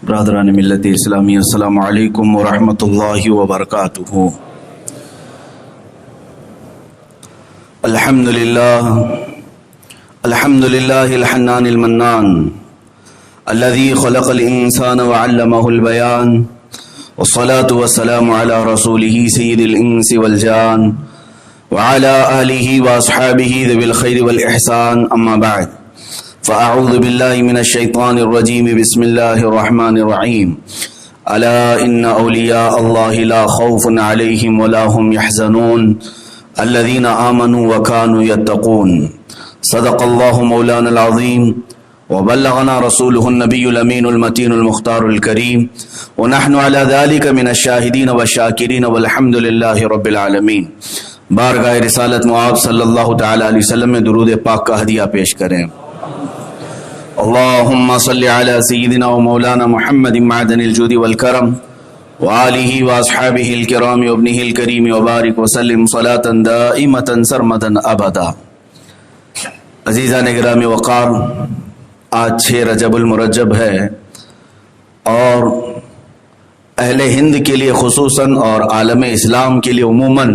برادران ملت اسلامی، السلام علیکم ورحمۃ اللہ وبرکاتہ۔ الحمد للہ الحنان المنان الذي خلق الانسان وعلمه البيان، والصلاة والسلام على رسوله سيد الانس والجان وعلى آله واصحابه ذوي الخير والاحسان، اما بعد فاعوذ بالله من الشيطان الرجيم، بسم الله الرحمن الرحيم، الا ان اولیاء اللہ لا خوف علیہم ولا هم يحزنون الذين آمنوا وكانوا يتقون۔ صدق اللہ مولانا العظیم وبلغنا رسوله النبی الامین المتین المختار الکریم، ونحن على ذلك من الشاہدین والشاکرین والحمد للہ رب العالمین۔ بارگاہ رسالت معاب صلی اللہ تعالی علیہ وسلم میں درود پاک کا ہدیہ پیش کریں۔ اللہم صلی علی سیدنا و مولانا محمد معدن الجود والکرم وآلہ واصحابہ الکرام وابنہ الکریم وبارک وسلم صلاة دائمة سرمدا ابدا۔ عزیزان گرامی وقار، آج 6 رجب المرجب ہے اور اہل ہند کے لیے خصوصاً اور عالم اسلام کے لیے عموماً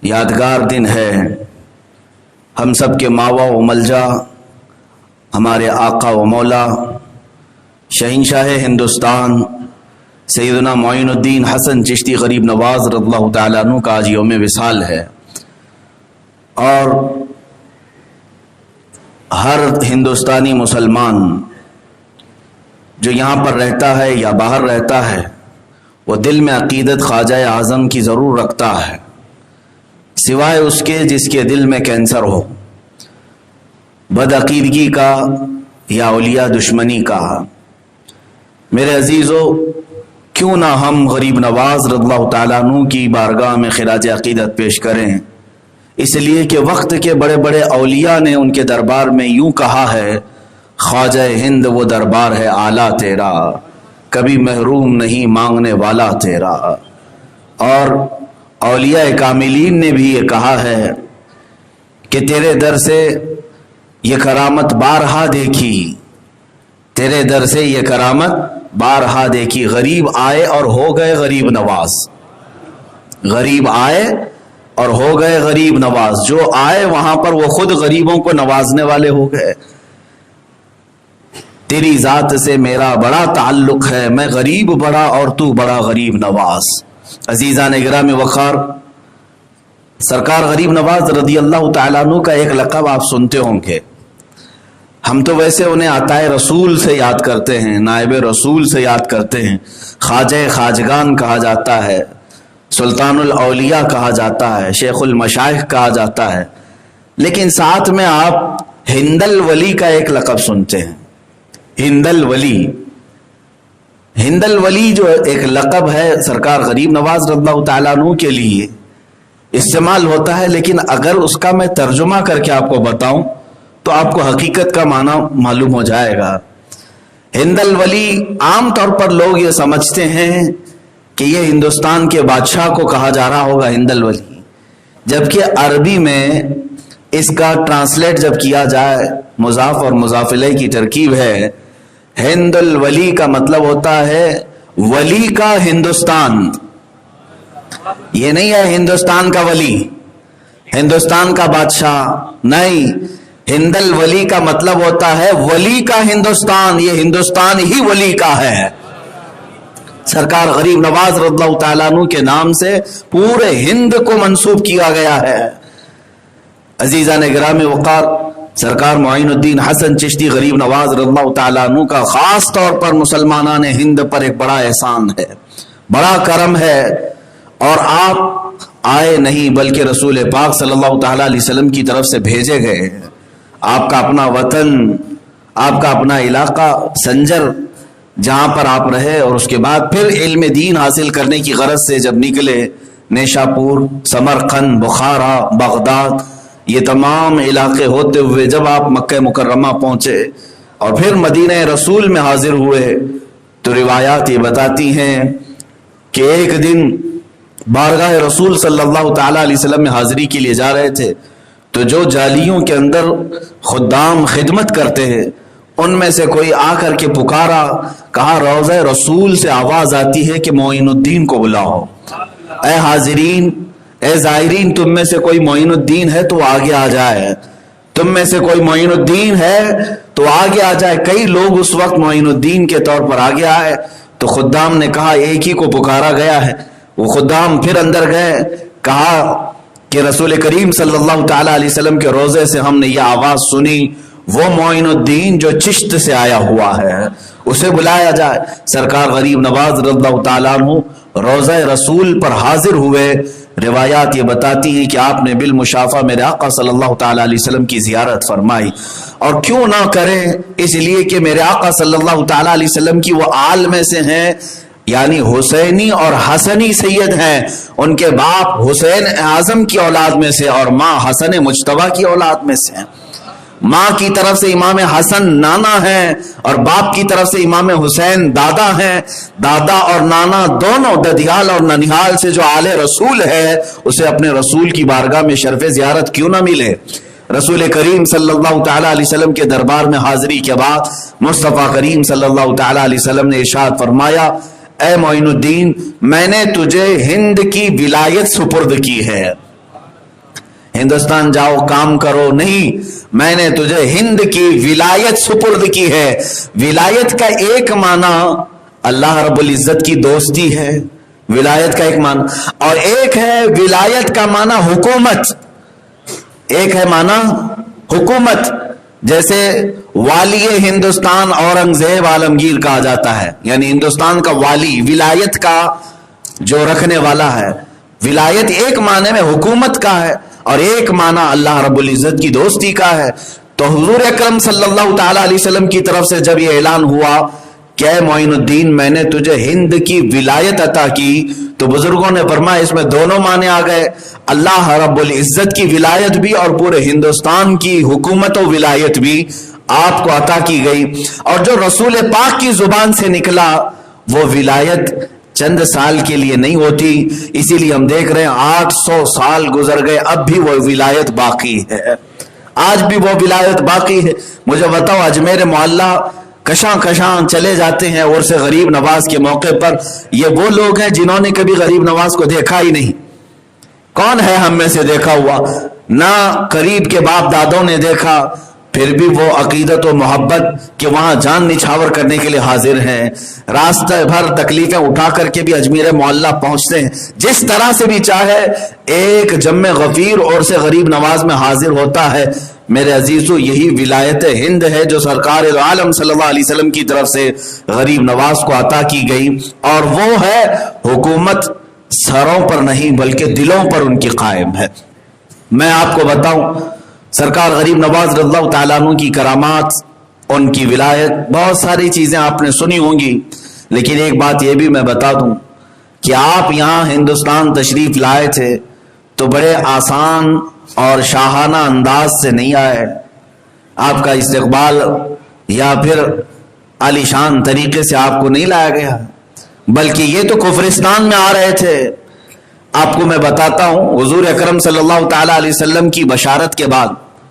یادگار دن ہے۔ ہم سب کے ماوا و ملجا، ہمارے آقا و مولا شہنشاہ ہندوستان سیدنا معین الدین حسن چشتی غریب نواز رضی اللہ تعالیٰ عنہ کا آج یوم وصال ہے، اور ہر ہندوستانی مسلمان جو یہاں پر رہتا ہے یا باہر رہتا ہے وہ دل میں عقیدت خواجہ اعظم کی ضرور رکھتا ہے، سوائے اس کے جس کے دل میں کینسر ہو، بدعقیدگی کا یا اولیاء دشمنی کا۔ میرے عزیزو، کیوں نہ ہم غریب نواز رضی اللہ تعالیٰ عنہ کی بارگاہ میں خراج عقیدت پیش کریں، اس لیے کہ وقت کے بڑے بڑے اولیاء نے ان کے دربار میں یوں کہا ہے، خواجہ ہند وہ دربار ہے اعلیٰ تیرا، کبھی محروم نہیں مانگنے والا تیرا۔ اور اولیاء کاملین نے بھی یہ کہا ہے کہ تیرے در سے یہ کرامت بارہا دیکھی، تیرے در سے یہ کرامت بارہا دیکھی، غریب آئے اور ہو گئے غریب نواز، غریب آئے اور ہو گئے غریب نواز، جو آئے وہاں پر وہ خود غریبوں کو نوازنے والے ہو گئے۔ تیری ذات سے میرا بڑا تعلق ہے، میں غریب بڑا اور تو بڑا غریب نواز۔ عزیزان گرامی وقار، سرکار غریب نواز رضی اللہ تعالیٰ عنہ کا ایک لقب آپ سنتے ہوں گے، ہم تو ویسے انہیں عطائے رسول سے یاد کرتے ہیں، نائب رسول سے یاد کرتے ہیں، خواجہ خواجگان کہا جاتا ہے، سلطان الاولیاء کہا جاتا ہے، شیخ المشائخ کہا جاتا ہے، لیکن ساتھ میں آپ ہند الولی کا ایک لقب سنتے ہیں، ہند الولی۔ ہند الولی جو ایک لقب ہے سرکار غریب نواز رضی اللہ تعالیٰ عنہ کے لیے استعمال ہوتا ہے، لیکن اگر اس کا میں ترجمہ کر کے آپ کو بتاؤں تو آپ کو حقیقت کا معنی معلوم ہو جائے گا۔ ہند الولی عام طور پر لوگ یہ سمجھتے ہیں کہ یہ ہندوستان کے بادشاہ کو کہا جا رہا ہوگا ہند الولی، جبکہ عربی میں اس کا ٹرانسلیٹ جب کیا جائے، مضاف اور مضاف الیہ کی ترکیب ہے، ہند الولی کا مطلب ہوتا ہے ولی کا ہندوستان۔ یہ نہیں ہے ہندوستان کا ولی، ہندوستان کا بادشاہ نہیں، ہند الولی کا مطلب ہوتا ہے ولی کا ہندوستان، یہ ہندوستان ہی ولی کا ہے۔ سرکار غریب نواز رضی اللہ تعالیٰ عنہ کے نام سے پورے ہند کو منسوب کیا گیا ہے۔ عزیزان گرامی وقار، سرکار معین الدین حسن چشتی غریب نواز رضی اللہ تعالیٰ عنہ کا خاص طور پر مسلمانان ہند پر ایک بڑا احسان ہے، بڑا کرم ہے، اور آپ آئے نہیں بلکہ رسول پاک صلی اللہ تعالیٰ علیہ وسلم کی طرف سے بھیجے گئے۔ آپ کا اپنا وطن، آپ کا اپنا علاقہ سنجر جہاں پر آپ رہے، اور اس کے بعد پھر علم دین حاصل کرنے کی غرض سے جب نکلے، نیشاپور، سمرقند، بخارا، بغداد، یہ تمام علاقے ہوتے ہوئے جب آپ مکہ مکرمہ پہنچے اور پھر مدینہ رسول میں حاضر ہوئے، تو روایات یہ بتاتی ہیں کہ ایک دن بارگاہ رسول صلی اللہ تعالیٰ علیہ وسلم میں حاضری کے لیے جا رہے تھے، تو جو جالیوں کے اندر خدام خدمت کرتے ہیں ان میں سے کوئی آ کر کے پکارا, کہا روضہ رسول سے آواز آتی ہے کہ معین الدین کو بلاؤ. اے حاضرین, اے زائرین, تم میں سے کوئی معین الدین ہے تو آگے آ جائے, تم میں سے کوئی معین الدین ہے تو آگے آ جائے. کئی لوگ اس وقت معین الدین کے طور پر آگے آئے تو خدام نے کہا ایک ہی کو پکارا گیا ہے. وہ خدام پھر اندر گئے, کہا کہ رسول کریم صلی اللہ تعالی علیہ وسلم کے روضے سے ہم نے یہ آواز سنی, وہ معین الدین جو چشت سے آیا ہوا ہے اسے بلایا جائے. سرکار غریب نواز رضی اللہ تعالیٰ عنہ روضہ رسول پر حاضر ہوئے. روایات یہ بتاتی ہیں کہ آپ نے بالمشافہ میرے آقا صلی اللہ تعالیٰ علیہ وسلم کی زیارت فرمائی, اور کیوں نہ کریں, اس لیے کہ میرے آقا صلی اللہ تعالیٰ علیہ وسلم کی وہ آل میں سے ہیں, یعنی حسینی اور حسنی سید ہیں. ان کے باپ حسین اعظم کی اولاد میں سے اور ماں حسن مجتبیٰ کی اولاد میں سے ہیں. ماں کی طرف سے امام حسن نانا ہیں اور باپ کی طرف سے امام حسین دادا ہیں. دادا اور نانا دونوں ددیال اور ننیحال سے جو آل رسول ہے اسے اپنے رسول کی بارگاہ میں شرف زیارت کیوں نہ ملے. رسول کریم صلی اللہ تعالیٰ علیہ وسلم کے دربار میں حاضری کے بعد مصطفیٰ کریم صلی اللہ تعالیٰ علیہ وسلم نے ارشاد فرمایا, اے معین الدین, میں نے تجھے ہند کی ولایت سپرد کی ہے. ہندوستان جاؤ کام کرو نہیں, میں نے تجھے ہند کی ولایت سپرد کی ہے. ولایت کا ایک معنی اللہ رب العزت کی دوستی ہے, ولایت کا ایک معنی, اور ایک ہے ولایت کا معنی حکومت. ایک ہے معنی حکومت, جیسے والی ہندوستان اورنگزیب عالمگیر کہا جاتا ہے, یعنی ہندوستان کا والی, ولایت کا جو رکھنے والا ہے. ولایت ایک معنی میں حکومت کا ہے اور ایک معنی اللہ رب العزت کی دوستی کا ہے. تو حضور اکرم صلی اللہ تعالی علیہ وسلم کی طرف سے جب یہ اعلان ہوا کہ اے معین الدین میں نے تجھے ہند کی ولایت عطا کی, تو بزرگوں نے فرمایا اس میں دونوں معنی آ گئے, اللہ رب العزت کی ولایت بھی اور پورے ہندوستان کی حکومت و ولایت بھی آپ کو عطا کی گئی. اور جو رسول پاک کی زبان سے نکلا وہ ولایت چند سال کے لیے نہیں ہوتی, اسی لیے ہم دیکھ رہے ہیں 800 سال گزر گئے اب بھی وہ ولایت باقی ہے, آج بھی وہ ولایت باقی ہے. مجھے بتاؤ, اجمیر معلیٰ کشاں کشاں چلے جاتے ہیں عرس غریب نواز کے موقع پر, یہ وہ لوگ ہیں جنہوں نے کبھی غریب نواز کو دیکھا ہی نہیں. کون ہے ہم میں سے دیکھا ہوا؟ نہ قریب کے باپ دادوں نے دیکھا, پھر بھی وہ عقیدت و محبت کہ وہاں جان نچھاور کرنے کے لیے حاضر ہیں, راستہ بھر تکلیفیں اٹھا کر کے بھی اجمیر معلیٰ پہنچتے ہیں. جس طرح سے بھی چاہے ایک جم غفیر اور سے غریب نواز میں حاضر ہوتا ہے. میرے عزیزو, یہی ولایت ہند ہے جو سرکار عالم صلی اللہ علیہ وسلم کی طرف سے غریب نواز کو عطا کی گئی, اور وہ ہے حکومت سروں پر نہیں بلکہ دلوں پر ان کی قائم ہے. میں آپ کو بتاؤں, سرکار غریب نواز رضی اللہ تعالیٰ عنہ کی کرامات, ان کی ولایت, بہت ساری چیزیں آپ نے سنی ہوں گی, لیکن ایک بات یہ بھی میں بتا دوں کہ آپ یہاں ہندوستان تشریف لائے تھے تو بڑے آسان اور شاہانہ انداز سے نہیں آئے. آپ کا استقبال یا پھر عالی شان طریقے سے آپ کو نہیں لایا گیا, بلکہ یہ تو کفرستان میں آ رہے تھے. آپ کو میں بتاتا ہوں, حضور اکرم صلی اللہ تعالیٰ علیہ وسلم کی بشارت کے بعد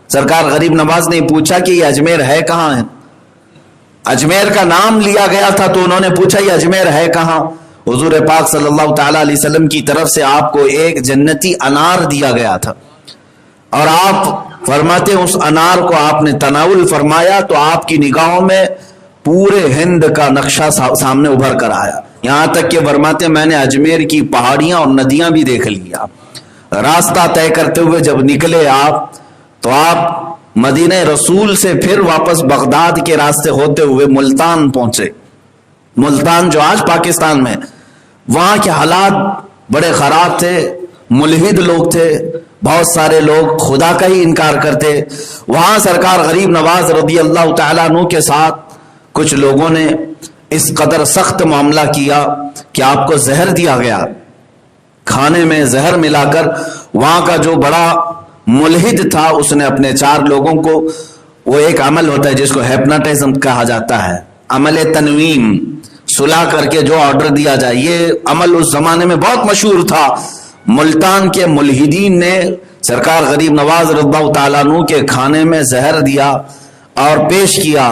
سرکار غریب نواز نے پوچھا کہ یہ اجمیر ہے کہاں ہے. اجمیر کا نام لیا گیا تھا تو انہوں نے پوچھا یہ اجمیر ہے کہاں. حضور پاک صلی اللہ تعالیٰ علیہ وسلم کی طرف سے آپ کو ایک جنتی انار دیا گیا تھا, اور آپ فرماتے ہیں اس انار کو آپ نے تناول فرمایا تو آپ کی نگاہوں میں پورے ہند کا نقشہ سامنے ابھر کر آیا, یہاں تک کہ فرماتے ہیں میں نے اجمیر کی پہاڑیاں اور ندیاں بھی دیکھ لیا. راستہ طے کرتے ہوئے جب نکلے آپ تو آپ مدینہ رسول سے پھر واپس بغداد کے راستے ہوتے ہوئے ملتان پہنچے. ملتان جو آج پاکستان میں, وہاں کے حالات بڑے خراب تھے, ملحد لوگ تھے, بہت سارے لوگ خدا کا ہی انکار کرتے. وہاں سرکار غریب نواز رضی اللہ تعالیٰ عنہ کے ساتھ کچھ لوگوں نے اس قدر سخت معاملہ کیا کہ آپ کو زہر دیا گیا, کھانے میں زہر ملا کر. وہاں کا جو بڑا ملحد تھا اس نے اپنے 4 لوگوں کو, وہ ایک عمل ہوتا ہے جس کو ہیپناٹزم کہا جاتا ہے, عمل تنویم, سلا کر کے جو آرڈر دیا جائے, یہ عمل اس زمانے میں بہت مشہور تھا. ملتان کے ملحدین نے سرکار غریب نواز رضی اللہ تعالیٰ عنہ کے کھانے میں زہر دیا اور پیش کیا.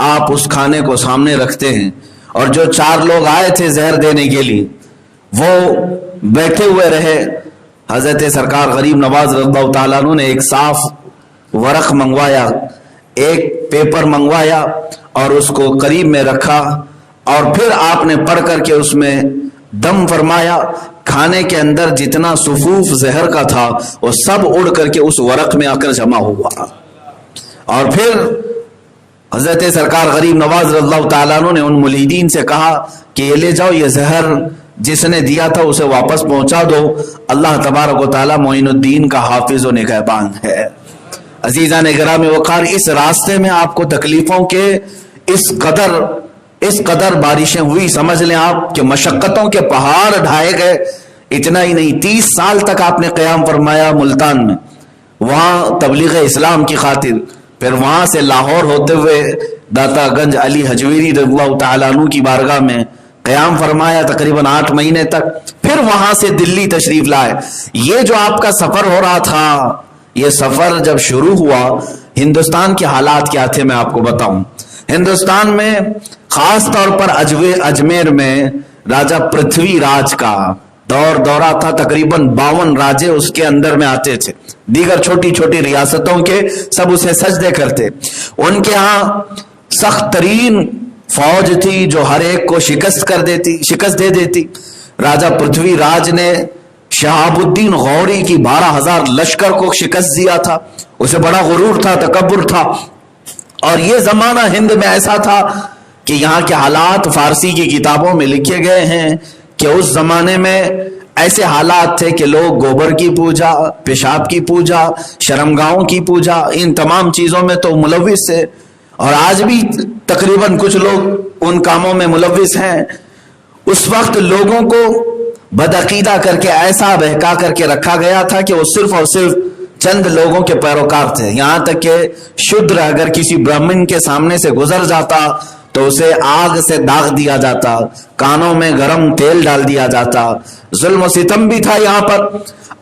آپ اس کھانے کو سامنے رکھتے ہیں اور جو 4 لوگ آئے تھے زہر دینے کے لیے وہ بیٹھے ہوئے رہے. حضرت سرکار غریب نواز رضی اللہ تعالیٰ عنہ نے ایک صاف ورق منگوایا, ایک پیپر منگوایا اور اس کو قریب میں رکھا اور پھر آپ نے پڑھ کر کے اس میں دم فرمایا. کھانے کے اندر جتنا صفوف زہر کا تھا وہ سب اڑ کر کے اس ورق میں آ کر جمع ہوا. اور پھر حضرت سرکار غریب نواز رضی اللہ تعالیٰ عنہ نے ان مریدین سے کہا کہ یہ لے جاؤ, یہ زہر جس نے دیا تھا اسے واپس پہنچا دو. اللہ تبارک و تعالیٰ معین الدین کا حافظ و نگہبان ہے. عزیزان گرامی وقار, اس راستے میں آپ کو تکلیفوں کے اس قدر بارشیں ہوئی, سمجھ لیں آپ کہ مشقتوں کے پہاڑ ڈھائے گئے. اتنا ہی نہیں, 30 سال تک آپ نے قیام فرمایا ملتان میں, وہاں تبلیغ اسلام کی خاطر. پھر وہاں سے لاہور ہوتے ہوئے داتا گنج علی حجویری رضی اللہ تعالیٰ عنہ کی بارگاہ میں قیام فرمایا تقریباً 8 مہینے تک. پھر وہاں سے دلی تشریف لائے. یہ جو آپ کا سفر ہو رہا تھا, یہ سفر جب شروع ہوا, ہندوستان کے حالات کیا تھے میں آپ کو بتاؤں. ہندوستان میں خاص طور پر اجمیر میں راجہ پرتھوی راج کا دورہ تھا. تقریباً 52 راجے اس کے اندر میں آتے تھے, دیگر چھوٹی چھوٹی ریاستوں کے سب اسے سجدے کرتے. ان کے ہاں سخت ترین فوج تھی جو ہر ایک کو شکست دے دیتی. راجہ پرتھوی راج نے شہاب الدین غوری کی 12,000 لشکر کو شکست دیا تھا. اسے بڑا غرور تھا, تکبر تھا. اور یہ زمانہ ہند میں ایسا تھا کہ یہاں کے حالات فارسی کی کتابوں میں لکھے گئے ہیں کہ اس زمانے میں ایسے حالات تھے کہ لوگ گوبر کی پوجا, پیشاب کی پوجا, شرمگاہوں کی پوجا, ان تمام چیزوں میں تو ملوث تھے. اور آج بھی تقریباً کچھ لوگ ان کاموں میں ملوث ہیں. اس وقت لوگوں کو بدعقیدہ کر کے ایسا بہکا کر کے رکھا گیا تھا کہ وہ صرف اور صرف چند لوگوں کے پیروکار تھے. یہاں تک کہ شودر اگر کسی برہمن کے سامنے سے گزر جاتا تو اسے آگ سے داغ دیا جاتا, کانوں میں گرم تیل ڈال دیا جاتا. ظلم و ستم بھی تھا یہاں پر.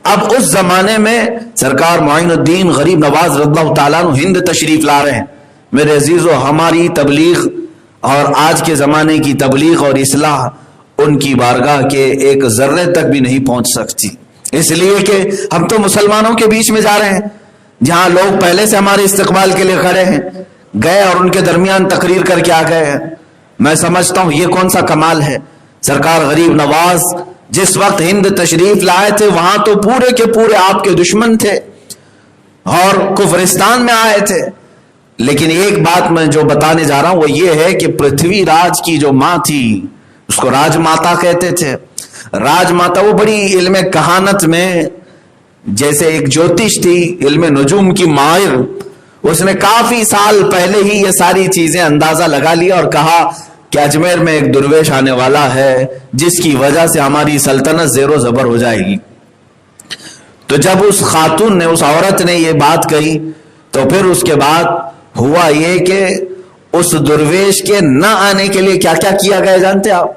اب اس زمانے میں سرکار معین الدین غریب نواز رضی اللہ تعالیٰ عنہ ہند تشریف لا رہے ہیں. میرے عزیزو, ہماری تبلیغ اور آج کے زمانے کی تبلیغ اور اصلاح ان کی بارگاہ کے ایک ذرے تک بھی نہیں پہنچ سکتی, اس لیے کہ ہم تو مسلمانوں کے بیچ میں جا رہے ہیں جہاں لوگ پہلے سے ہمارے استقبال کے لیے کھڑے ہیں, گئے اور ان کے درمیان تقریر کر کے آ گئے ہیں. میں سمجھتا ہوں یہ کون سا کمال ہے. سرکار غریب نواز جس وقت ہند تشریف لائے تھے وہاں تو پورے کے پورے آپ کے دشمن تھے اور کفرستان میں آئے تھے. لیکن ایک بات میں جو بتانے جا رہا ہوں وہ یہ ہے کہ پرتھوی راج کی جو ماں تھی اس کو راج ماتا کہتے تھے. راج ماتا وہ بڑی علم کہانت میں جیسے ایک جوتش تھی, علم نجوم کی ماہر. اس نے کافی سال پہلے ہی یہ ساری چیزیں اندازہ لگا لیا اور کہا کہ اجمیر میں ایک درویش آنے والا ہے جس کی وجہ سے ہماری سلطنت زیر و زبر ہو جائے گی. تو جب اس خاتون نے, اس عورت نے یہ بات کہی تو پھر اس کے بعد ہوا یہ کہ اس درویش کے نہ آنے کے لیے کیا کیا کیا گیا جانتے آپ؟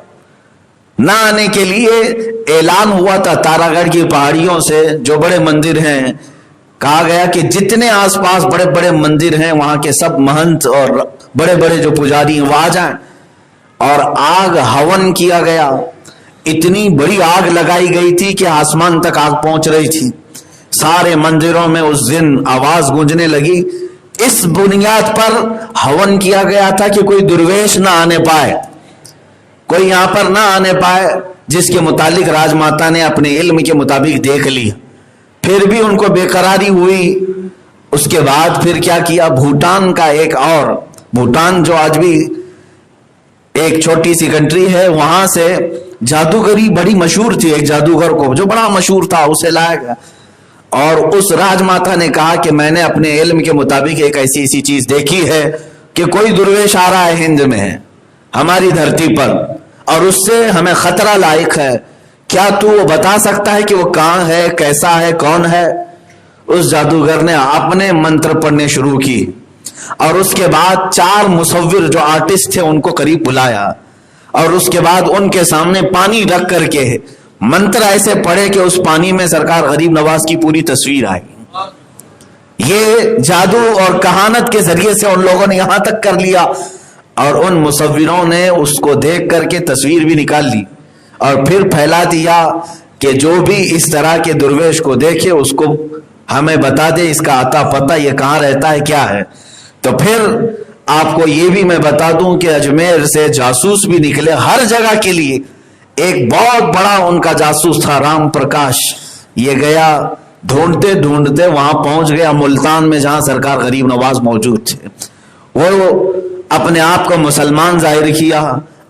نہ آنے کے لیے اعلان ہوا تھا تارا گڑھ کی پہاڑیوں سے جو بڑے مندر ہیں, کہا گیا کہ جتنے آس پاس بڑے بڑے مندر ہیں وہاں کے سب مہنت اور بڑے بڑے جو پجاری ہیں وہ آ جائیں. اور آگ ہون کیا گیا. اتنی بڑی آگ لگائی گئی تھی کہ آسمان تک آگ پہنچ رہی تھی. سارے مندروں میں اس دن آواز گونجنے لگی. اس بنیاد پر ہون کیا گیا تھا کہ کوئی درویش نہ آنے پائے, کوئی یہاں پر نہ آنے پائے, جس کے متعلق راج ماتا نے اپنے علم کے مطابق دیکھ لی. پھر بھی ان کو بے قراری ہوئی. اس کے بعد پھر کیا کیا, بھوٹان کا ایک اور, بھوٹان جو آج بھی ایک چھوٹی سی کنٹری ہے, وہاں سے جادوگری بڑی مشہور تھی. ایک جادوگر کو جو بڑا مشہور تھا اسے لایا گیا اور اس راج ماتا نے کہا کہ میں نے اپنے علم کے مطابق ایک ایسی چیز دیکھی ہے کہ کوئی درویش آ رہا ہے ہند میں ہماری دھرتی پر اور اس سے ہمیں خطرہ لاحق ہے. کیا تو وہ بتا سکتا ہے کہ وہ کہاں ہے, کیسا ہے, کون ہے؟ اس جادوگر نے اپنے منتر پڑھنے شروع کی اور اس کے بعد 4 مصور جو آرٹسٹ تھے ان کو قریب بلایا اور اس کے بعد ان کے سامنے پانی رکھ کر کے منتر ایسے پڑھے کہ اس پانی میں سرکار غریب نواز کی پوری تصویر آئی. یہ جادو اور کہانت کے ذریعے سے ان لوگوں نے یہاں تک کر لیا. اور ان مصوروں نے اس کو دیکھ کر کے تصویر بھی نکال لی اور پھر پھیلا دیا کہ جو بھی اس طرح کے درویش کو دیکھے اس کو ہمیں بتا دے اس کا اتا پتہ، یہ کہاں رہتا ہے، کیا ہے۔ تو پھر آپ کو یہ بھی میں بتا دوں کہ اجمیر سے جاسوس بھی نکلے ہر جگہ کے لیے۔ ایک بہت بڑا ان کا جاسوس تھا رام پرکاش، یہ گیا ڈھونڈتے ڈھونڈتے وہاں پہنچ گیا ملتان میں جہاں سرکار غریب نواز موجود تھے۔ وہ اپنے آپ کو مسلمان ظاہر کیا،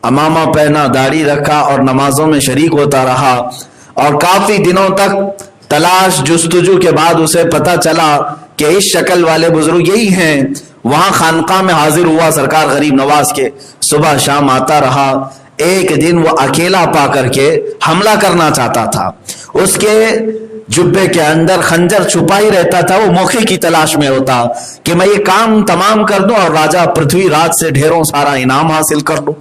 امامہ پہنا، داڑھی رکھا اور نمازوں میں شریک ہوتا رہا، اور کافی دنوں تک تلاش جستجو کے بعد اسے پتہ چلا کہ اس شکل والے بزرگ یہی ہیں۔ وہاں خانقاہ میں حاضر ہوا سرکار غریب نواز کے، صبح شام آتا رہا۔ ایک دن وہ اکیلا پا کر کے حملہ کرنا چاہتا تھا، اس کے جبے کے اندر خنجر چھپا ہی رہتا تھا، وہ موقع کی تلاش میں ہوتا کہ میں یہ کام تمام کر دوں اور راجہ پرتھوی راج سے ڈھیروں سارا انعام حاصل کر لوں۔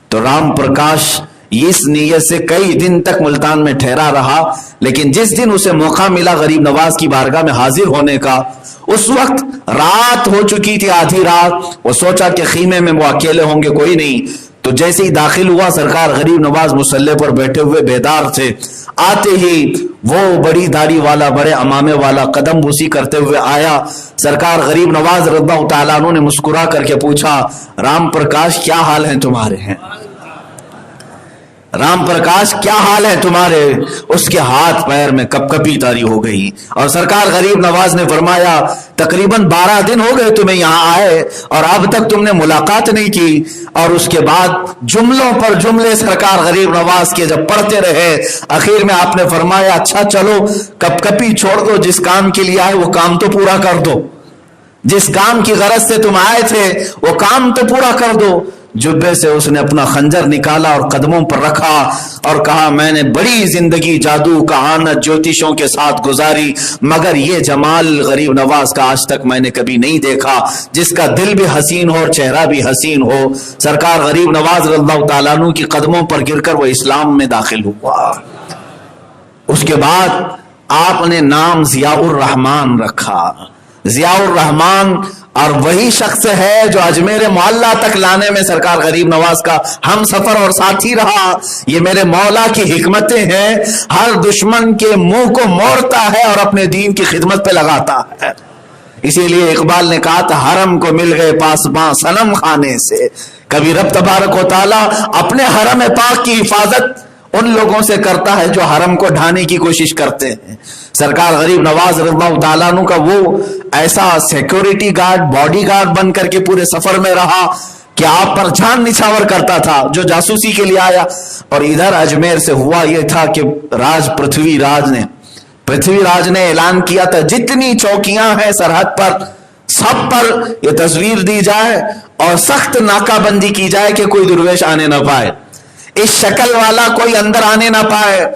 تو رام پرکاش اس نیت سے کئی دن تک ملتان میں ٹھہرا رہا، لیکن جس دن اسے موقع ملا غریب نواز کی بارگاہ میں حاضر ہونے کا، اس وقت رات ہو چکی تھی، آدھی رات۔ وہ سوچا کہ خیمے میں وہ اکیلے ہوں گے، کوئی نہیں۔ تو جیسے ہی داخل ہوا سرکار غریب نواز مصلی پر بیٹھے ہوئے بیدار تھے، آتے ہی وہ بڑی داڑھی والا، بڑے امامے والا قدم بوسی کرتے ہوئے آیا۔ سرکار غریب نواز رضی اللہ تعالیٰ عنہ نے مسکرا کر کے پوچھا، رام پرکاش کیا حال ہیں تمہارے ہیں؟ رام پرکاش کیا حال ہے تمہارے؟ اس کے ہاتھ پیر میں کپ کپی طاری ہو گئی، اور سرکار غریب نواز نے فرمایا تقریباً 12 دن ہو گئے تمہیں یہاں آئے اور اب تک تم نے ملاقات نہیں کی۔ اور اس کے بعد جملوں پر جملے سرکار غریب نواز کے جب پڑھتے رہے، آخر میں آپ نے فرمایا اچھا چلو کپ کپی چھوڑ دو، جس کام کے لیے آئے وہ کام تو پورا کر دو، جس کام کی غرض سے تم آئے تھے وہ کام تو پورا کر دو۔ جبے سے اس نے اپنا خنجر نکالا اور قدموں پر رکھا اور کہا میں نے بڑی زندگی جادو کہانت جوتشوں کے ساتھ گزاری، مگر یہ جمال غریب نواز کا آج تک میں نے کبھی نہیں دیکھا، جس کا دل بھی حسین ہو اور چہرہ بھی حسین ہو۔ سرکار غریب نواز رضی اللہ تعالیٰ عنہ کی قدموں پر گر کر وہ اسلام میں داخل ہوا۔ اس کے بعد آپ نے نام ضیاء الرحمن رکھا۔ ضیاء الرحمن اور وہی شخص ہے جو اجمیر معلیٰ تک لانے میں سرکار غریب نواز کا ہم سفر اور ساتھی رہا۔ یہ میرے مولا کی حکمتیں ہیں، ہر دشمن کے منہ کو موڑتا ہے اور اپنے دین کی خدمت پہ لگاتا ہے۔ اسی لیے اقبال نے کہا تھا حرم کو مل گئے پاسباں صنم خانے سے۔ کبھی رب تبارک و تعالیٰ اپنے حرم پاک کی حفاظت ان لوگوں سے کرتا ہے جو حرم کو ڈھانے کی کوشش کرتے ہیں۔ سرکار غریب نواز رضی اللہ تعالیٰ عنہ کا وہ ایسا سیکیورٹی گارڈ، باڈی گارڈ بن کر کے پورے سفر میں رہا کہ آپ پر جان نچھاور کرتا تھا جو جاسوسی کے لیے آیا۔ اور ادھر اجمیر سے ہوا یہ تھا کہ پرتھوی راج نے اعلان کیا تھا جتنی چوکیاں ہیں سرحد پر سب پر یہ تصویر دی جائے اور سخت ناکہ بندی کی جائے کہ کوئی درویش آنے نہ پائے، اس شکل والا کوئی اندر آنے نہ پائے۔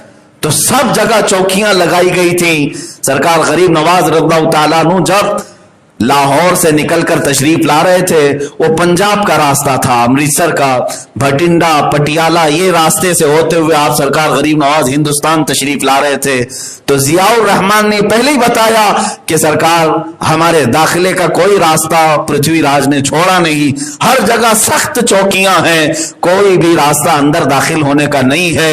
تو سب جگہ چوکیاں لگائی گئی تھیں۔ سرکار غریب نواز رضی اللہ تعالیٰ عنہ جب لاہور سے نکل کر تشریف لا رہے تھے، وہ پنجاب کا راستہ تھا، امرتسر کا، بھٹنڈا، پٹیالہ، یہ راستے سے ہوتے ہوئے آپ سرکار غریب نواز ہندوستان تشریف لا رہے تھے۔ تو ضیاء الرحمن نے پہلے ہی بتایا کہ سرکار ہمارے داخلے کا کوئی راستہ پرتھوی راج نے چھوڑا نہیں، ہر جگہ سخت چوکیاں ہیں، کوئی بھی راستہ اندر داخل ہونے کا نہیں ہے۔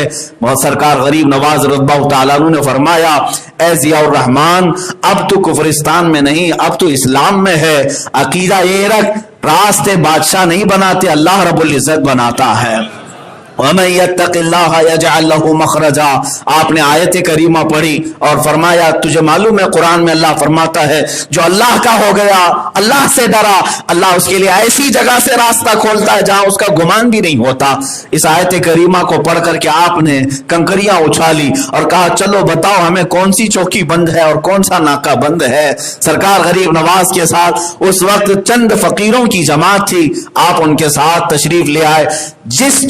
سرکار غریب نواز رضی اللہ تعالیٰ عنہ نے فرمایا اے ضیاء الرحمن اب تو کفرستان میں نہیں، اب تو اسلام میں ہے، عقیدہ یہ رکھ راستے بادشاہ نہیں بناتے، اللہ رب العزت بناتا ہے۔ وَمَن يَتَّقِ اللَّهَ يَجْعَل لَّهُ مَخْرَجًا، آپ نے آیت کریمہ پڑھی اور فرمایا تجھے معلوم ہے قرآن میں اللہ فرماتا ہے جو اللہ کا ہو گیا، اللہ سے ڈرا، اللہ اس کے لیے ایسی جگہ سے راستہ کھولتا ہے جہاں اس کا گمان بھی نہیں ہوتا۔ اس آیت کریمہ کو پڑھ کر کے آپ نے کنکریاں اچھالی اور کہا چلو بتاؤ ہمیں کون سی چوکی بند ہے اور کون سا ناکہ بند ہے۔ سرکار غریب نواز کے ساتھ اس وقت چند فقیروں کی جماعت تھی، آپ ان کے ساتھ تشریف لے آئے، جس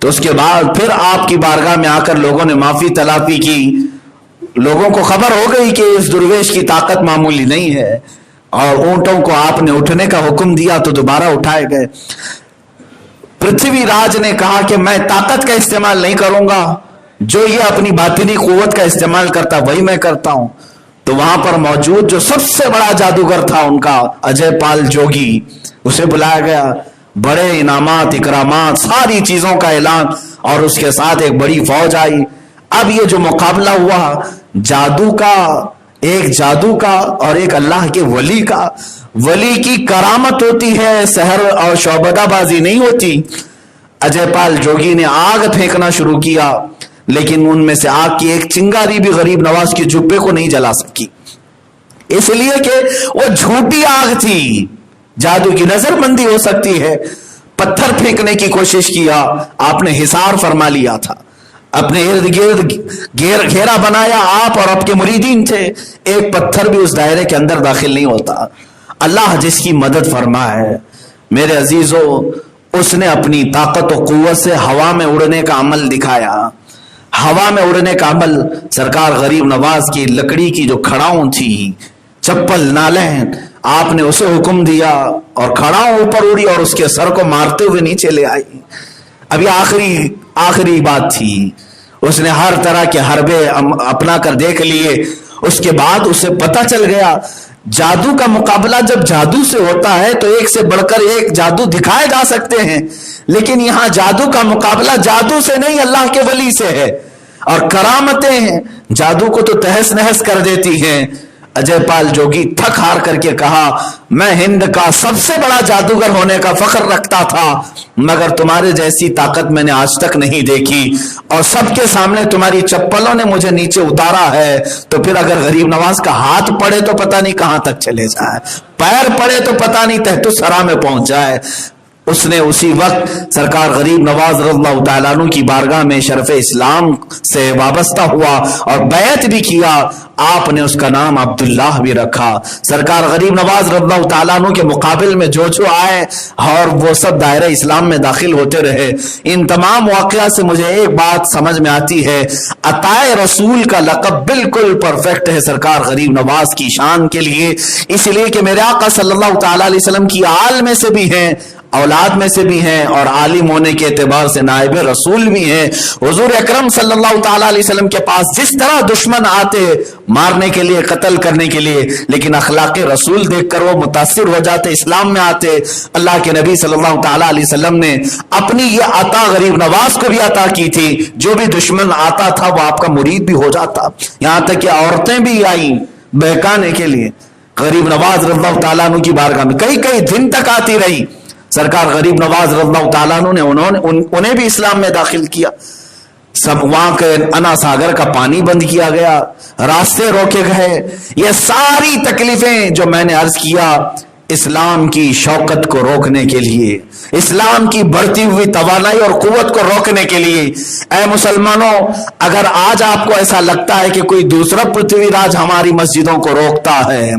تو اس کے بعد پھر آپ کی بارگاہ میں آ کر لوگوں نے معافی تلافی کی، لوگوں کو خبر ہو گئی کہ اس درویش کی طاقت معمولی نہیں ہے، اور اونٹوں کو آپ نے اٹھنے کا حکم دیا تو دوبارہ اٹھائے گئے۔ پرتھوی راج نے کہا کہ میں طاقت کا استعمال نہیں کروں گا، جو یہ اپنی باطنی قوت کا استعمال کرتا وہی میں کرتا ہوں۔ تو وہاں پر موجود جو سب سے بڑا جادوگر تھا ان کا، اجے پال جوگی، اسے بلایا گیا، بڑے انعامات اکرامات ساری چیزوں کا اعلان، اور اس کے ساتھ ایک بڑی فوج آئی۔ اب یہ جو مقابلہ ہوا جادو کا اور ایک اللہ کے ولی کا، ولی کی کرامت ہوتی ہے، سحر اور شعبدہ بازی نہیں ہوتی۔ اجے پال جوگی نے آگ پھینکنا شروع کیا، لیکن ان میں سے آگ کی ایک چنگاری بھی غریب نواز کے جبے کو نہیں جلا سکی، اس لیے کہ وہ جھوٹی آگ تھی۔ جادو کی نظر بندی ہو سکتی ہے۔ پتھر پھینکنے کی کوشش کیا، آپ نے حصار فرما لیا تھا، اپنے ارد گرد گھیرا بنایا، آپ اور آپ کے مریدین تھے، ایک پتھر بھی اس دائرے کے اندر داخل نہیں ہوتا۔ اللہ جس کی مدد فرمائے میرے عزیزو، اس نے اپنی طاقت و قوت سے ہوا میں اڑنے کا عمل دکھایا۔ ہوا میں اڑنے کا عمل سرکار غریب نواز کی لکڑی کی جو کھڑاؤں تھی، چپل نالین، آپ نے اسے حکم دیا اور کھڑاؤں اوپر اڑی اور اس کے سر کو مارتے ہوئے نیچے لے آئی۔ ابھی آخری بات تھی، اس نے ہر طرح کے حربے اپنا کر دیکھ لیے۔ اس کے بعد اسے پتہ چل گیا جادو کا مقابلہ جب جادو سے ہوتا ہے تو ایک سے بڑھ کر ایک جادو دکھائے جا سکتے ہیں، لیکن یہاں جادو کا مقابلہ جادو سے نہیں اللہ کے ولی سے ہے، اور کرامتیں ہیں جادو کو تو تہس نہس کر دیتی ہیں۔ اجے پال جوگی تھک ہار کر کے کہا، میں ہند کا سب سے بڑا جادوگر ہونے کا فخر رکھتا تھا، مگر تمہارے جیسی طاقت میں نے آج تک نہیں دیکھی، اور سب کے سامنے تمہاری چپلوں نے مجھے نیچے اتارا ہے، تو پھر اگر غریب نواز کا ہاتھ پڑے تو پتہ نہیں کہاں تک چلے جائے، پیر پڑے تو پتہ نہیں تحت الثری میں پہنچ جائے۔ اس نے اسی وقت سرکار غریب نواز رضی اللہ تعالیٰ عنہ کی بارگاہ میں شرف اسلام سے وابستہ ہوا اور بیعت بھی کیا۔ آپ نے اس کا نام عبداللہ بھی رکھا۔ سرکار غریب نواز رضی اللہ تعالیٰ عنہ کے مقابل میں جو آئے اور وہ سب دائرہ اسلام میں داخل ہوتے رہے۔ ان تمام واقعات سے مجھے ایک بات سمجھ میں آتی ہے، عطائے رسول کا لقب بالکل پرفیکٹ ہے سرکار غریب نواز کی شان کے لیے، اس لیے کہ میرے آقا صلی اللہ تعالیٰ علیہ وسلم کی آل میں سے بھی ہیں، اولاد میں سے بھی ہیں، اور عالم ہونے کے اعتبار سے نائب رسول بھی ہیں۔ حضور اکرم صلی اللہ تعالیٰ علیہ وسلم کے پاس جس طرح دشمن آتے مارنے کے لیے، قتل کرنے کے لیے، لیکن اخلاق رسول دیکھ کر وہ متاثر ہو جاتے، اسلام میں آتے۔ اللہ کے نبی صلی اللہ تعالیٰ علیہ وسلم نے اپنی یہ عطا غریب نواز کو بھی عطا کی تھی، جو بھی دشمن آتا تھا وہ آپ کا مرید بھی ہو جاتا، یہاں تک کہ عورتیں بھی آئیں بہکانے کے لیے غریب نواز رضی اللہ تعالیٰ عنہ کی بارگاہ میں، کئی دن تک آتی رہی۔ سرکار غریب نواز رضی اللہ تعالیٰ عنہ نے انہیں بھی اسلام میں داخل کیا۔ سب وہاں کے انا ساگر کا پانی بند کیا گیا، راستے روکے گئے۔ یہ ساری تکلیفیں جو میں نے عرض کیا اسلام کی شوکت کو روکنے کے لیے، اسلام کی بڑھتی ہوئی توانائی اور قوت کو روکنے کے لیے۔ اے مسلمانوں، اگر آج آپ کو ایسا لگتا ہے کہ کوئی دوسرا پرتھوی راج ہماری مسجدوں کو روکتا ہے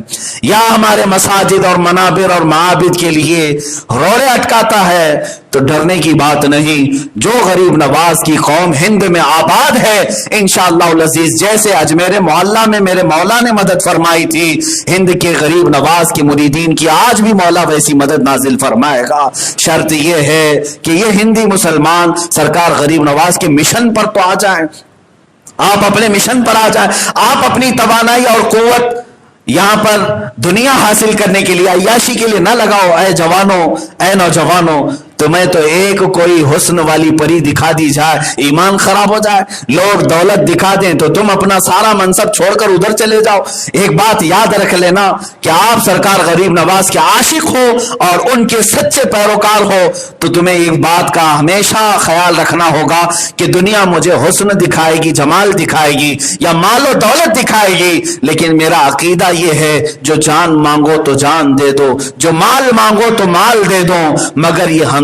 یا ہمارے مساجد اور منابر اور معابد کے لیے روڑے اٹکاتا ہے، تو ڈرنے کی بات نہیں۔ جو غریب نواز کی قوم ہند میں آباد ہے، انشاءاللہ العزیز، جیسے اجمیر معلیٰ میں میرے مولا نے مدد فرمائی تھی، ہند کے غریب نواز کے مریدین کی آج بھی مولا ویسی مدد نازل فرمائے گا۔ شرط یہ ہے کہ یہ ہندی مسلمان سرکار غریب نواز کے مشن پر تو آ جائیں، آپ اپنے مشن پر آ جائیں، آپ اپنی توانائی اور قوت یہاں پر دنیا حاصل کرنے کے لیے، عیاشی کے لیے نہ لگاؤ۔ اے جوانوں، اے نوجوانوں، تمہیں تو ایک کوئی حسن والی پری دکھا دی جائے، ایمان خراب ہو جائے، لوگ دولت دکھا دیں تو تم اپنا سارا منصب چھوڑ کر ادھر چلے جاؤ۔ ایک بات یاد رکھ لینا کہ آپ سرکار غریب نواز کے عاشق ہو اور ان کے سچے پیروکار ہو تو تمہیں ایک بات کا ہمیشہ خیال رکھنا ہوگا کہ دنیا مجھے حسن دکھائے گی، جمال دکھائے گی یا مال و دولت دکھائے گی، لیکن میرا عقیدہ یہ ہے جو جان مانگو تو جان دے دو، جو مال مانگو تو مال دے دو، مگر یہ ہم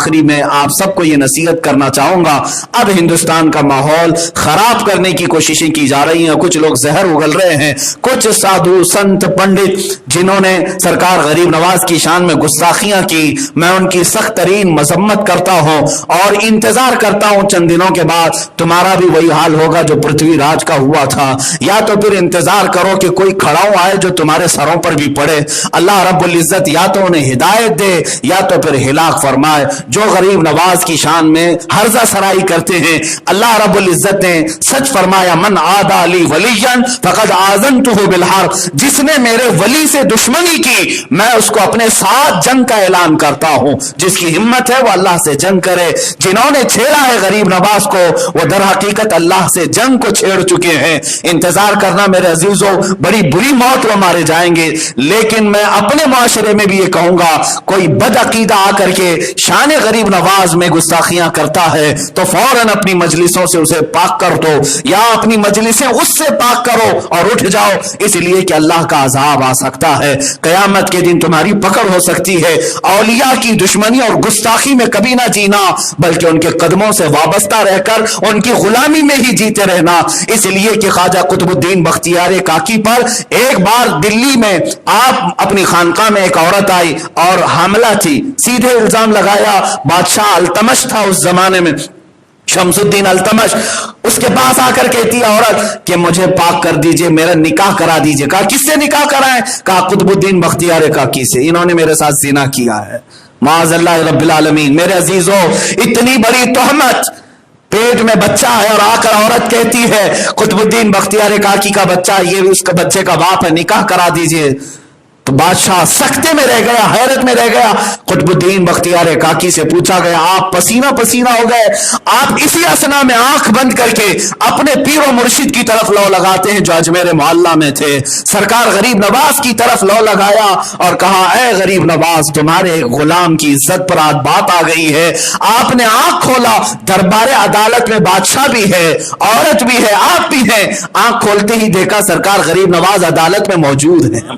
آخری میں آپ سب کو یہ نصیحت کرنا چاہوں گا، اب ہندوستان کا ماحول خراب کرنے کی کوششیں کی جا رہی ہیں، کچھ لوگ زہر اگل رہے ہیں، کچھ سادھو سنت پنڈت جنہوں نے سرکار غریب نواز کی شان میں گستاخیاں کی، میں ان کی سخت ترین مذمت کرتا ہوں اور انتظار کرتا ہوں چند دنوں کے بعد تمہارا بھی وہی حال ہوگا جو پرتھوی راج کا ہوا تھا، یا تو پھر انتظار کرو کہ کوئی کھڑاؤں آئے جو تمہارے سروں پر بھی پڑے۔ اللہ رب العزت یا تو انہیں ہدایت دے یا تو پھر ہلاک فرمائے۔ جو غریب نواز کی شان میں ہرزہ سرائی کرتے ہیں، اللہ رب العزت نے سچ فرمایا، من عادی لی ولیا فقد آذنتہ بالحرب، جس نے میرے ولی سے دشمنی کی میں اس کو اپنے ساتھ جنگ کا اعلان کرتا ہوں۔ جس کی ہمت ہے وہ اللہ سے جنگ کرے، جنہوں نے چھیڑا ہے غریب نواز کو وہ در حقیقت اللہ سے جنگ کو چھیڑ چکے ہیں۔ انتظار کرنا میرے عزیزوں، بڑی بری موت وہ مارے جائیں گے، لیکن میں اپنے معاشرے میں بھی یہ کہوں گا، کوئی بد عقیدہ آ کر کے شان غریب نواز میں گستاخیاں کرتا ہے تو فوراً اپنی مجلسوں سے اسے پاک کر دو، یا اپنی مجلسیں اس سے پاک کرو اور اٹھ جاؤ، اس لیے کہ اللہ کا عذاب آ سکتا ہے، قیامت کے دن تمہاری پکڑ ہو سکتی ہے۔ اولیاء کی دشمنی اور گستاخی میں کبھی نہ جینا، بلکہ ان کے قدموں سے وابستہ رہ کر ان کی غلامی میں ہی جیتے رہنا۔ اس لیے کہ خواجہ قطب الدین بختیار کاکی پر ایک بار دلی میں آپ اپنی خانقاہ میں ایک عورت آئی اور حاملہ تھی، سیدھے الزام لگایا، بادشاہ التمش تھا اس زمانے میں، شمس الدین التمش، اس کے پاس آ کر کہتی ہے عورت کہ مجھے پاک کر دیجئے، میرا نکاح کرا دیجئے۔ کہا کس سے نکاح کرائیں؟ کہا قطب الدین بختیار کاکی سے، انہوں نے میرے ساتھ زنا کیا ہے، معاذ اللہ رب العالمین۔ میرے عزیزوں، اتنی بڑی تہمت، پیٹ میں بچہ ہے اور آ کر عورت کہتی ہے قطب الدین بختیار کاکی کا بچہ، یہ اس کا بچے کا باپ ہے، نکاح کرا دیجئے۔ تو بادشاہ سکتے میں رہ گیا، حیرت میں رہ گیا۔ قطب الدین بختیار کاکی سے پوچھا گیا، آپ پسینہ پسینہ ہو گئے، آپ اسی اسنا میں آنکھ بند کر کے اپنے پیر و مرشد کی طرف لو لگاتے ہیں جو اجمیر محلہ میں تھے۔ سرکار غریب نواز کی طرف لو لگایا اور کہا، اے غریب نواز، تمہارے غلام کی عزت پر آج بات آ گئی ہے۔ آپ نے آنکھ کھولا، دربار عدالت میں بادشاہ بھی ہے، عورت بھی ہے، آپ بھی ہیں۔ آنکھ کھولتے ہی دیکھا سرکار غریب نواز عدالت میں موجود ہیں،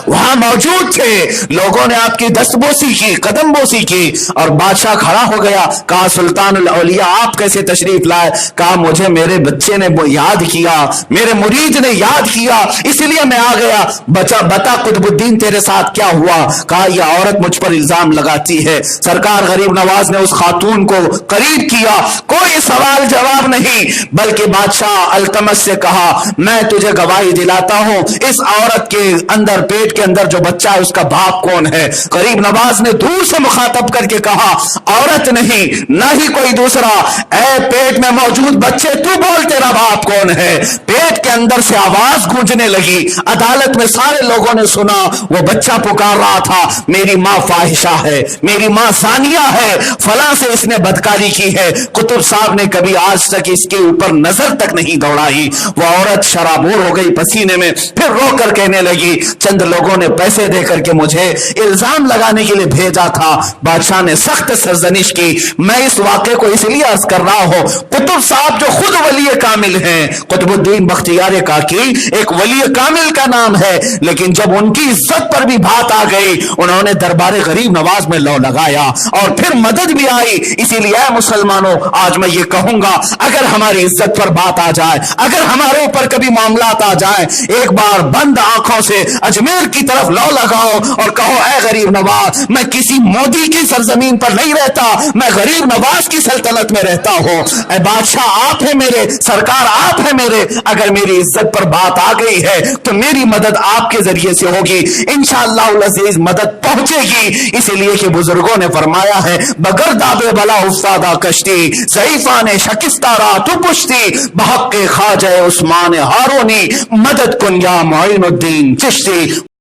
وہاں موجود تھے، لوگوں نے آپ کی دست بوسی کی، قدم بوسی کی، اور بادشاہ کھڑا ہو گیا۔ کہا سلطان الاولیاء آپ کیسے تشریف لائے؟ کہا مجھے میرے بچے نے یاد کیا، میرے مرید نے یاد کیا، اس لیے میں آ گیا۔ بتا قطب الدین تیرے ساتھ کیا ہوا؟ کہا یہ عورت مجھ پر الزام لگاتی ہے۔ سرکار غریب نواز نے اس خاتون کو قریب کیا، کوئی سوال جواب نہیں، بلکہ بادشاہ التمش سے کہا میں تجھے گواہی دلاتا ہوں، اس عورت کے اندر، پیٹ کے اندر جو بچہ ہے اس کا باپ کون ہے؟ غریب نواز نے دور سے مخاطب کر کے کہا عورت نہیں، نہ ہی کوئی دوسرا، اے پیٹ میں موجود بچے تو بول تیرا باپ کون ہے؟ پیٹ کے اندر سے آواز گونجنے لگی، عدالت میں سارے لوگوں نے سنا، وہ بچہ پکار رہا تھا میری ماں فاحشہ ہے، میری ماں زانیہ ہے، فلاں سے اس نے بدکاری کی ہے۔ قطب صاحب نے کبھی آج تک اس کے اوپر نظر تک نہیں دوڑائی۔ وہ عورت شرابور ہو گئی پسینے میں، پھر رو کر کہنے لگی چند لوگوں نے پیسے دے کر کے مجھے الزام لگانے کے لیے بھیجا تھا، بادشاہ نے سخت سرزنش کی۔ میں اس واقعے کو اس لیے عرض کر رہا ہوں، قطب صاحب جو خود ولی کامل ہیں، قطب الدین بختیار کاکی ایک ولی کامل کا نام ہے، لیکن جب ان کی عزت پر بھی بات آ گئی انہوں نے دربار غریب نواز میں لو لگایا اور پھر مدد بھی آئی۔ اسی لیے اے مسلمانوں، آج میں یہ کہوں گا اگر ہماری عزت پر بات آ جائے، اگر ہمارے اوپر کبھی معاملات آ جائیں، ایک بار بند آنکھوں سے اجمیر کی طرف لو لگاؤ اور کہو اے غریب نواز، میں کسی مودی کی سرزمین پر نہیں رہتا، میں غریب نواز کی سلطنت میں رہتا ہوں۔ اے بادشاہ آپ ہیں میرے، سرکار آپ ہیں میرے، اگر میری عزت پر بات آ گئی ہے تو میری مدد آپ کے ذریعے سے ہوگی، انشاءاللہ العزیز مدد پہنچے گی۔ اسی لیے کہ بزرگوں نے فرمایا ہے بگر دابے بلا افتادہ کشتی، ضعیفان شکستہ را تو پشتی، بحق خواجہ عثمان ہارونی، مدد کن یا معین الدین چشتی۔